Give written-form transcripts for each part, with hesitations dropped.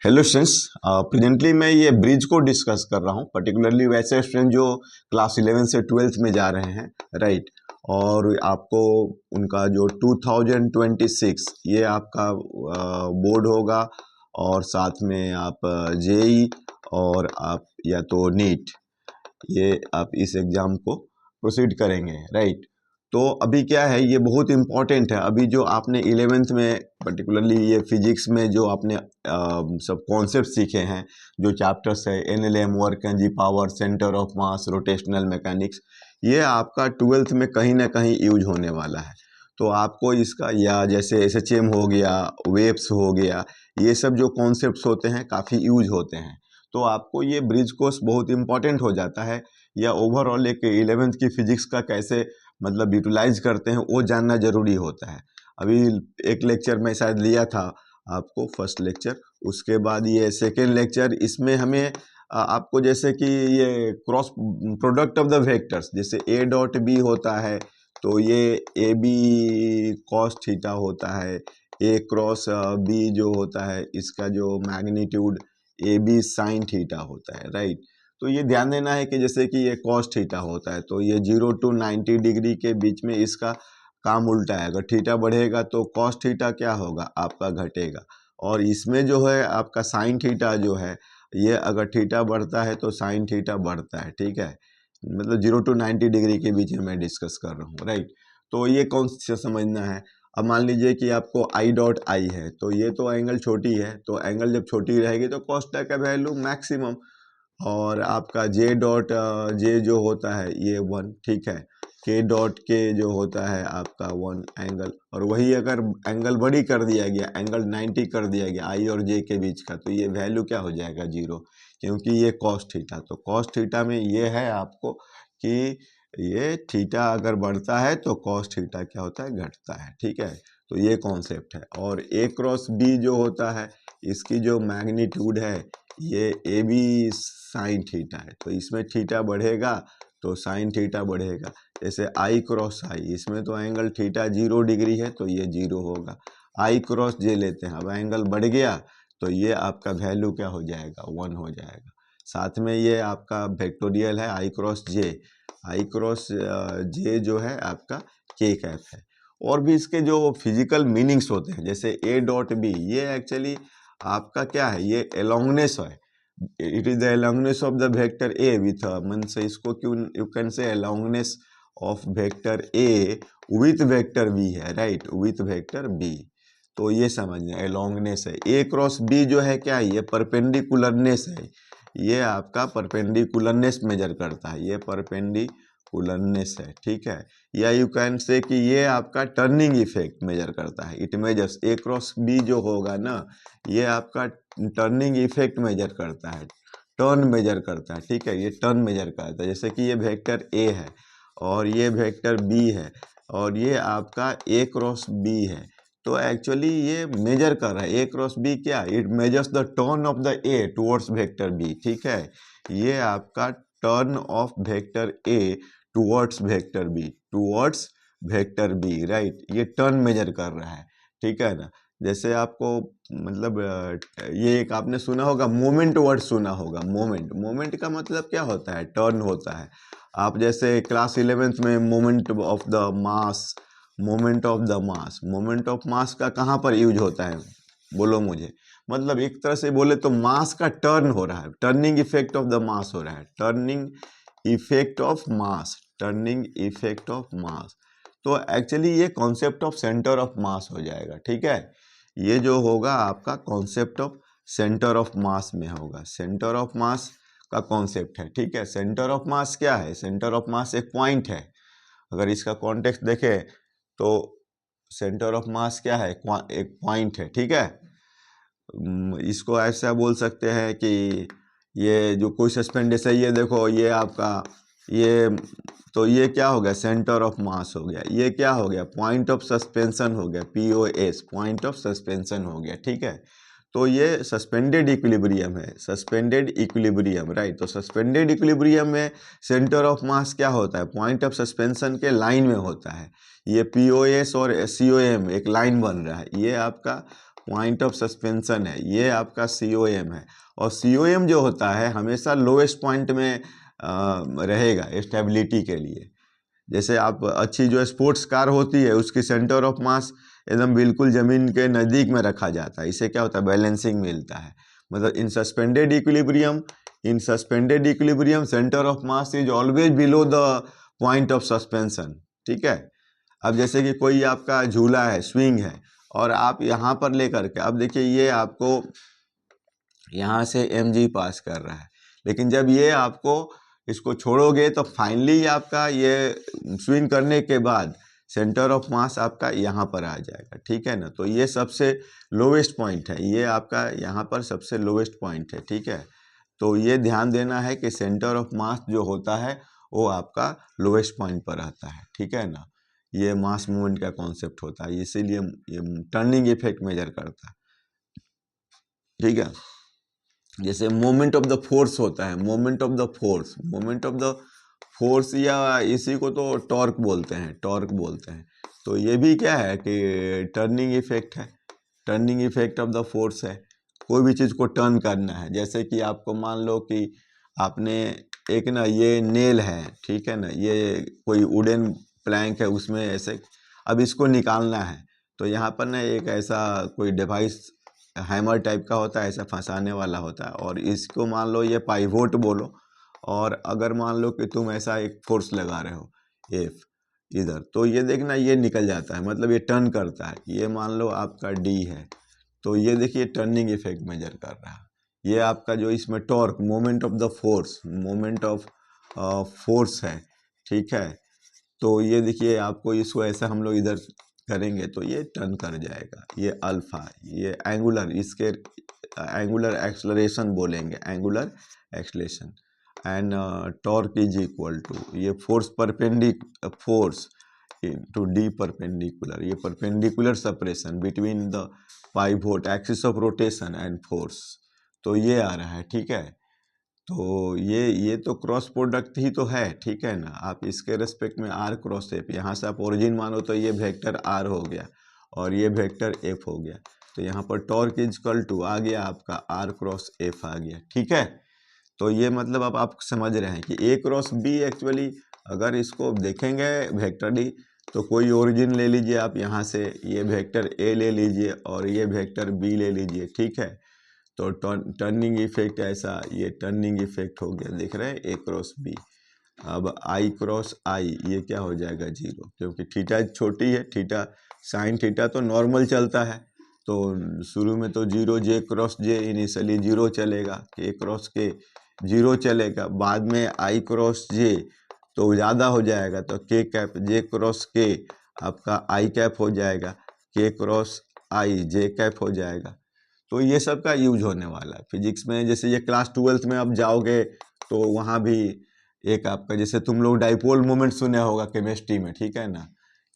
Hello students, presently मैं ये bridge को डिस्कस कर रहा हूँ। पर्टिकुलरली वैसे स्टूडेंट जो क्लास 11 से 12th में जा रहे हैं, राइट। और आपको उनका जो 2026 ये आपका बोर्ड होगा, और साथ में आप जेई और आप या तो नीट, ये आप इस एग्ज़ाम को प्रोसीड करेंगे, राइट। तो अभी क्या है, ये बहुत इम्पॉर्टेंट है। अभी जो आपने 11th में पर्टिकुलरली ये फिजिक्स में जो आपने सब कॉन्सेप्ट सीखे हैं, जो चैप्टर्स है NLM, work energy power, centre of mass, rotational mechanics, ये आपका 12th में कहीं ना कहीं यूज होने वाला है। तो आपको इसका, या जैसे एसएचएम हो गया, वेव्स हो गया, ये सब जो कॉन्सेप्ट्स होते हैं काफ़ी यूज होते हैं। तो आपको ये ब्रिज कोर्स बहुत इंपॉर्टेंट हो जाता है, या ओवरऑल एक 11th की फिजिक्स का कैसे मतलब यूटिलाइज करते हैं वो जानना ज़रूरी होता है। अभी एक लेक्चर मैं शायद लिया था आपको, फर्स्ट लेक्चर, उसके बाद ये सेकेंड लेक्चर, इसमें हमें आपको जैसे कि ये cross product of the vectors, जैसे ए डॉट बी होता है तो ये ए बी कॉस थीटा होता है, ए क्रॉस बी जो होता है इसका जो magnitude a b sine theta होता है, राइट। तो ये ध्यान देना है कि जैसे कि ये कॉस थीटा होता है तो ये 0 to 90 डिग्री के बीच में इसका काम उल्टा है। अगर थीटा बढ़ेगा तो कॉस थीटा क्या होगा, आपका घटेगा। और इसमें जो है आपका साइन थीटा जो है, ये अगर थीटा बढ़ता है तो साइन थीटा बढ़ता है, ठीक है। मतलब 0 to 90 डिग्री के बीच में मैं डिस्कस कर रहा हूँ, राइट। तो ये कौन सा समझना है। अब मान लीजिए कि आपको आई डॉट आई है, तो ये तो एंगल छोटी है, तो एंगल जब छोटी रहेगी तो कॉस का वैल्यू मैक्सिमम। और आपका जे डॉट जे जो होता है ये 1, ठीक है। के डॉट के जो होता है आपका 1 एंगल, और वही अगर एंगल बड़ी कर दिया गया, एंगल 90 कर दिया गया आई और जे के बीच का, तो ये वैल्यू क्या हो जाएगा, 0, क्योंकि ये कॉस थीटा। तो कॉस थीटा में ये है आपको कि ये थीटा अगर बढ़ता है तो कॉस थीटा क्या होता है, घटता है, ठीक है। तो ये कॉन्सेप्ट है। और ए क्रॉस बी जो होता है, इसकी जो मैग्नीट्यूड है ये ए बी साइन थीटा है, तो इसमें थीटा बढ़ेगा तो साइन थीटा बढ़ेगा। जैसे आई क्रॉस आई, इसमें तो एंगल थीटा 0 डिग्री है तो ये 0 होगा। आई क्रॉस जे लेते हैं, अब एंगल बढ़ गया तो ये आपका वैल्यू क्या हो जाएगा, 1 हो जाएगा। साथ में ये आपका वेक्टोरियल है आई क्रॉस जे, आई क्रॉस जे जो है आपका के कैप है। और भी इसके जो फिजिकल मीनिंग्स होते हैं, जैसे ए डॉट बी, ये एक्चुअली आपका क्या है, ये एलोंगनेस है। It is the alongness of the vector A with मन से इसको क्यों you can say alongness of vector A with vector B है, राइट, विथ वेक्टर बी। तो ये समझना एलोंगनेस है। ए क्रॉस बी जो है क्या है, ये परपेंडिकुलरनेस है, ये आपका परपेंडिकुलरनेस मेजर करता है, ये परपेंडिकुलरनेस है, ठीक है। या यू कैन से कि ये आपका टर्निंग इफेक्ट मेजर करता है, it measures, A cross B जो होगा ना, ये आपका टर्निंग इफेक्ट मेजर करता है, टर्न मेजर करता है, ठीक है। ये टर्न मेजर करता है, जैसे कि ये वेक्टर ए है और ये वेक्टर बी है और ये आपका ए क्रॉस बी है, तो एक्चुअली ये मेजर कर रहा है ए क्रॉस बी, क्या, it measures the turn of the A towards vector B, ठीक है। ये आपका turn of vector A towards vector B, towards vector B, right, ये टर्न मेजर कर रहा है, ठीक है ना। जैसे आपको मतलब ये एक आपने सुना होगा मोमेंट, वर्ड सुना होगा, मोमेंट। मोमेंट का मतलब क्या होता है, टर्न होता है। आप जैसे क्लास 11th में moment of the mass, moment of the mass, moment of mass का कहाँ पर यूज होता है, बोलो मुझे। मतलब एक तरह से बोले तो मास का टर्न हो रहा है, turning effect of the mass हो रहा है, turning effect of mass, turning effect of mass. तो एक्चुअली ये कॉन्सेप्ट ऑफ सेंटर ऑफ मास हो जाएगा, ठीक है। ये जो होगा आपका कॉन्सेप्ट ऑफ सेंटर ऑफ मास में होगा, सेंटर ऑफ मास का कॉन्सेप्ट है, ठीक है। सेंटर ऑफ मास क्या है, सेंटर ऑफ मास एक पॉइंट है। अगर इसका कॉन्टेक्स्ट देखें तो सेंटर ऑफ मास क्या है, एक पॉइंट है, ठीक है। इसको ऐसा बोल सकते हैं कि ये जो कोई सस्पेंड, जैसे ये देखो, ये आपका ये, तो ये क्या हो गया, सेंटर ऑफ मास हो गया। ये क्या हो गया, पॉइंट ऑफ सस्पेंशन हो गया, POS, पॉइंट ऑफ सस्पेंशन हो गया, ठीक है। तो ये सस्पेंडेड इक्विलिब्रियम है, सस्पेंडेड इक्विलिब्रियम, राइट। तो सस्पेंडेड इक्विलिब्रियम में सेंटर ऑफ मास क्या होता है, पॉइंट ऑफ सस्पेंशन के लाइन में होता है। ये POS और COM एक लाइन बन रहा है, ये आपका पॉइंट ऑफ सस्पेंशन है, ये आपका COM है। और COM जो होता है हमेशा लोएस्ट पॉइंट में रहेगा स्टेबिलिटी के लिए। जैसे आप अच्छी जो स्पोर्ट्स कार होती है उसकी सेंटर ऑफ मास एकदम बिल्कुल ज़मीन के नज़दीक में रखा जाता है, इससे क्या होता है, बैलेंसिंग मिलता है। मतलब in suspended equilibrium centre of mass is always below the point of suspension. ठीक है। अब जैसे कि कोई आपका झूला है, स्विंग है, और आप यहाँ पर लेकर के, अब देखिए ये आपको यहाँ से mg पास कर रहा है, लेकिन जब ये आपको इसको छोड़ोगे तो फाइनली आपका ये स्विंग करने के बाद सेंटर ऑफ मास आपका यहाँ पर आ जाएगा। ठीक है ना। तो ये सबसे लोवेस्ट पॉइंट है, ये आपका यहाँ पर सबसे लोवेस्ट पॉइंट है। ठीक है। तो ये ध्यान देना है कि सेंटर ऑफ मास जो होता है वो आपका लोवेस्ट पॉइंट पर रहता है। ठीक है ना। ये मास मूवमेंट का कॉन्सेप्ट होता है, इसीलिए ये टर्निंग इफेक्ट मेजर करता है। ठीक है। जैसे मोमेंट ऑफ द फोर्स होता है, मोमेंट ऑफ द फोर्स या इसी को तो टॉर्क बोलते हैं। तो ये भी क्या है कि टर्निंग इफेक्ट है, turning effect of the force है। कोई भी चीज़ को टर्न करना है, जैसे कि आपको मान लो कि आपने एक ना ये नेल है, ठीक है ना, ये कोई वुडन प्लैंक है, उसमें ऐसे अब इसको निकालना है, तो यहाँ पर ना एक ऐसा कोई डिवाइस हैमर टाइप का होता है, ऐसा फंसाने वाला होता है, और इसको मान लो ये पाइवोट बोलो, और अगर मान लो कि तुम ऐसा एक फोर्स लगा रहे हो F इधर, तो ये देखना ये निकल जाता है, मतलब ये टर्न करता है। ये मान लो आपका D है, तो ये देखिए टर्निंग इफेक्ट मेजर कर रहा है। ये आपका जो इसमें टॉर्क, मोमेंट ऑफ फोर्स है। ठीक है। तो ये देखिए आपको इसको ऐसा हम लोग इधर करेंगे तो ये टर्न कर जाएगा। ये अल्फा, ये एंगुलर, इसके एंगुलर एक्सलरेशन बोलेंगे, angular acceleration. And torque is equal to ये फोर्स टू डी परपेंडिकुलर, ये perpendicular separation between the pivot axis of rotation and force, तो ये आ रहा है। ठीक है। तो ये तो क्रॉस प्रोडक्ट ही तो है। ठीक है ना। आप इसके रेस्पेक्ट में आर क्रॉस एफ, यहाँ से आप ओरिजिन मानो तो ये वेक्टर आर हो गया और ये वेक्टर एफ हो गया, तो यहाँ पर टॉर्क इजकल टू आ गया आपका आर क्रॉस एफ आ गया। ठीक है। तो ये मतलब अब आप समझ रहे हैं कि ए क्रॉस बी एक्चुअली अगर इसको देखेंगे वेक्टर डी, तो कोई ओरिजिन ले लीजिए आप यहाँ से, ये वेक्टर ए ले लीजिए और ये वेक्टर बी ले लीजिए। ठीक है। तो टर्निंग इफेक्ट ऐसा, ये टर्निंग इफेक्ट हो गया, देख रहे हैं, ए क्रॉस बी। अब आई क्रॉस आई ये क्या हो जाएगा, जीरो, क्योंकि थीटा छोटी है, थीटा साइन थीटा तो नॉर्मल चलता है, तो शुरू में तो जीरो, जे क्रॉस जे इनिशियली जीरो चलेगा, के क्रॉस के जीरो चलेगा, बाद में आई क्रॉस जे तो ज़्यादा हो जाएगा, तो के कैप, जे क्रॉस के आपका आई कैप हो जाएगा, के क्रॉस आई जे कैप हो जाएगा। तो ये सब का यूज होने वाला है फिजिक्स में। जैसे ये क्लास 12th में आप जाओगे तो वहाँ भी एक आपका, जैसे तुम लोग डाइपोल मोमेंट सुना होगा केमिस्ट्री में। ठीक है ना।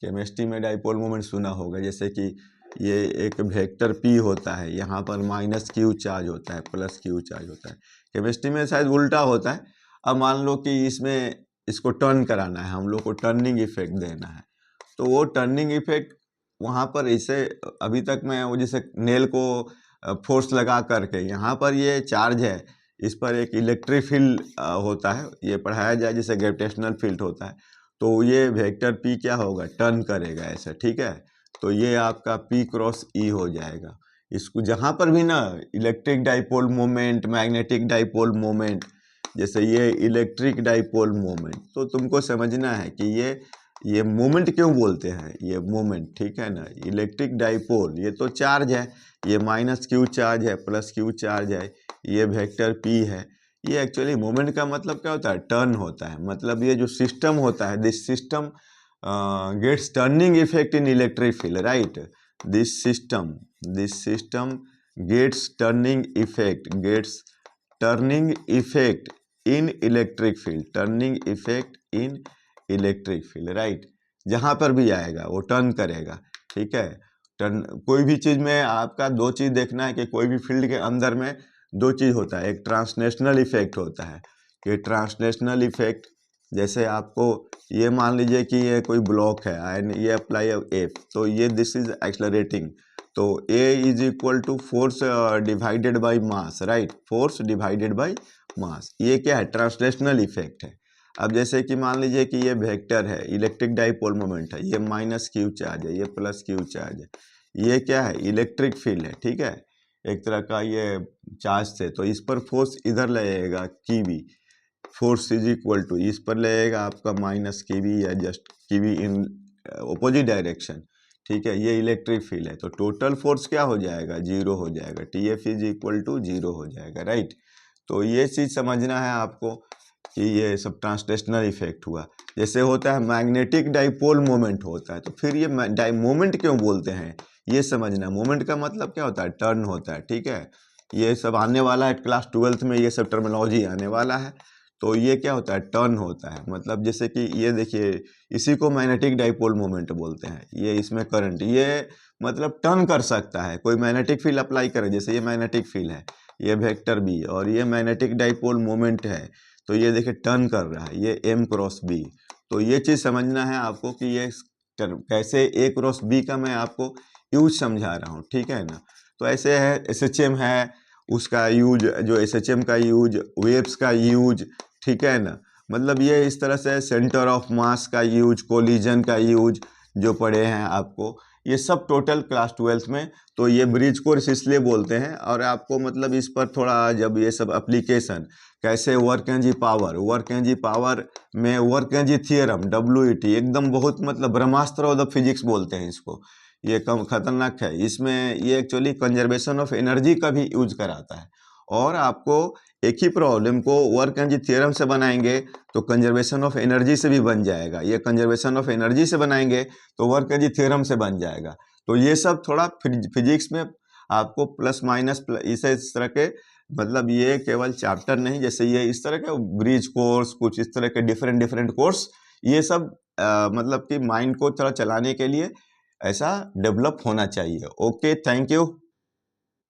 केमिस्ट्री में डाइपोल मोमेंट सुना होगा, जैसे कि ये एक वेक्टर पी होता है, यहाँ पर माइनस क्यू चार्ज होता है, प्लस क्यू चार्ज होता है। केमिस्ट्री में शायद उल्टा होता है। अब मान लो कि इसमें इसको टर्न कराना है, हम लोग को टर्निंग इफेक्ट देना है, तो वो टर्निंग इफेक्ट वहाँ पर इसे, अभी तक मैं वो जैसे नेल को फोर्स लगा करके, यहाँ पर ये चार्ज है, इस पर एक इलेक्ट्रिक फील्ड होता है, ये पढ़ाया जाए जैसे ग्रेविटेशनल फील्ड होता है, तो ये वेक्टर पी क्या होगा, टर्न करेगा ऐसा। ठीक है। तो ये आपका पी क्रॉस ई हो जाएगा। इसको जहाँ पर भी ना electric dipole moment, magnetic dipole moment, जैसे ये इलेक्ट्रिक डाइपोल मोमेंट, तो तुमको समझना है कि ये मोमेंट क्यों बोलते हैं, ये मोमेंट। ठीक है ना। इलेक्ट्रिक डाइपोल ये तो चार्ज है, ये माइनस क्यू चार्ज है, प्लस क्यू चार्ज है, ये वेक्टर पी है। ये एक्चुअली मोमेंट का मतलब क्या होता है, टर्न होता है। मतलब ये जो सिस्टम होता है, this system gets turning effect in electric field, right. This system gets turning effect in electric field, turning effect in electric field, right. जहाँ पर भी आएगा वो टर्न करेगा। ठीक है। टर्न, कोई भी चीज़ में आपका दो चीज़ देखना है कि कोई भी फील्ड के अंदर में दो चीज़ होता है, एक ट्रांसलेशनल इफेक्ट होता है, कि ट्रांसलेशनल इफेक्ट, जैसे आपको ये मान लीजिए कि ये कोई ब्लॉक है एंड ये अप्लाई एफ, तो ये दिस इज एक्सलरेटिंग, तो A is equal to force divided by mass, right, force divided by mass. ये क्या है, ट्रांसलेशनल इफेक्ट है। अब जैसे कि मान लीजिए कि ये वेक्टर है, इलेक्ट्रिक डाइपोल मोमेंट है, ये माइनस क्यू चार्ज है, ये प्लस क्यू चार्ज है, ये क्या है, इलेक्ट्रिक फील्ड है, ठीक है, एक तरह का ये चार्ज से, तो इस पर फोर्स इधर लगेगा की फोर्स इज इक्वल टू, इस पर लगेगा आपका माइनस की या जस्ट की इन अपोजिट डायरेक्शन, ठीक है, ये इलेक्ट्रिक फील्ड है, तो टोटल फोर्स क्या हो जाएगा, जीरो हो जाएगा, TF is equal to zero हो जाएगा, राइट। तो ये चीज़ समझना है आपको कि ये सब ट्रांसलेशनल इफेक्ट हुआ। जैसे होता है मैग्नेटिक डाइपोल मोमेंट होता है, तो फिर ये मोमेंट क्यों बोलते हैं, ये समझना। मोमेंट का मतलब क्या होता है, टर्न होता है, ठीक है, ये सब आने वाला है क्लास 12th में, ये सब टर्मिनोलॉजी आने वाला है। तो ये क्या होता है, टर्न होता है, मतलब जैसे कि ये देखिए, इसी को मैग्नेटिक डाइपोल मोमेंट बोलते हैं। ये इसमें करंट, ये मतलब टर्न कर सकता है, कोई मैग्नेटिक फील्ड अप्लाई करे, जैसे ये मैग्नेटिक फील्ड है, ये वेक्टर बी, और ये मैग्नेटिक डाइपोल मोमेंट है, तो ये देखिए टर्न कर रहा है, ये M क्रॉस B। तो ये चीज़ समझना है आपको कि ये कैसे A क्रॉस B का मैं आपको यूज समझा रहा हूँ, ठीक है ना। तो ऐसे है SHM है, उसका यूज, जो SHM का यूज, वेव्स का यूज, ठीक है ना, मतलब ये इस तरह से सेंटर ऑफ मास का यूज, कोलिजन का यूज जो पढ़े हैं आपको, ये सब टोटल क्लास 12th में। तो ये ब्रिज कोर्स इसलिए बोलते हैं, और आपको मतलब इस पर थोड़ा जब ये सब एप्लीकेशन कैसे वर्क एनर्जी पावर में वर्क एनर्जी थियरम WET एकदम बहुत मतलब ब्रह्मास्त्र ऑफ द फिजिक्स बोलते हैं इसको, ये कम खतरनाक है। इसमें ये एक्चुअली कंजर्वेशन ऑफ एनर्जी का भी यूज कराता है, और आपको एक ही प्रॉब्लम को वर्क एनर्जी थ्योरम से बनाएंगे तो कंजर्वेशन ऑफ एनर्जी से भी बन जाएगा, ये कंजर्वेशन ऑफ एनर्जी से बनाएंगे तो वर्क एनर्जी थ्योरम से बन जाएगा। तो ये सब थोड़ा फिजिक्स में आपको प्लस माइनस इस तरह के, मतलब ये केवल चैप्टर नहीं, जैसे ये इस तरह के ब्रिज कोर्स, कुछ इस तरह के डिफरेंट कोर्स, ये सब मतलब कि माइंड को थोड़ा चलाने के लिए ऐसा डेवलप होना चाहिए। Okay, thank you.